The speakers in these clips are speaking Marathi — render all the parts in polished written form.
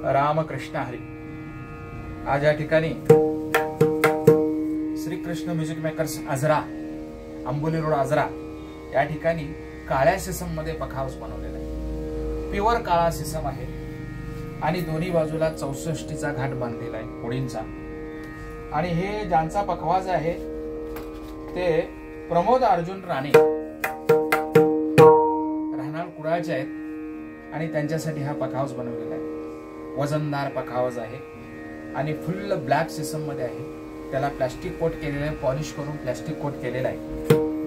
रामकृष्ण हरी. आज या ठिकाणी Shrikrishna music makers Ajara, Amboli road Ajara या ठिकाणी काळ्या सिसम मध्ये पख हाऊस बनवलेला आहे. प्युअर काळा सिसम आहे आणि दोन्ही बाजूला 64चा घाट बांधलेला आहे होडींचा. आणि हे ज्यांचा पखवाज आहे ते प्रमोद अर्जुन राणे, राहणार कुडाळचे आहेत आणि त्यांच्यासाठी हा पखवाज बनवलेला आहे. वजनदार पखवाज आहे आणि फुल ब्लॅक सिस्टम मध्ये आहे. त्याला प्लास्टिक कोट केलेलं आहे, पॉलिश करून प्लास्टिक कोट केलेला आहे.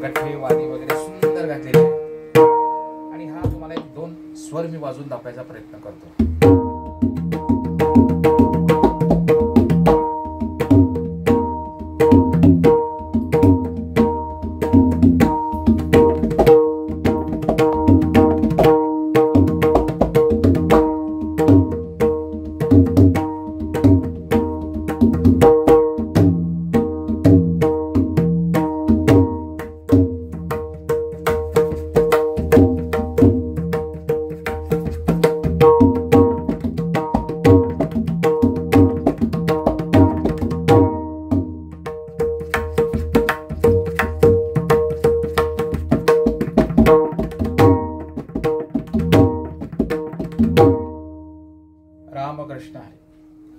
गठ्ठे वादी वगैरे सुंदर घातलेले आहे. आणि हा तुम्हाला एक दोन स्वर मी वाजवून दाखवायचा प्रयत्न करतो.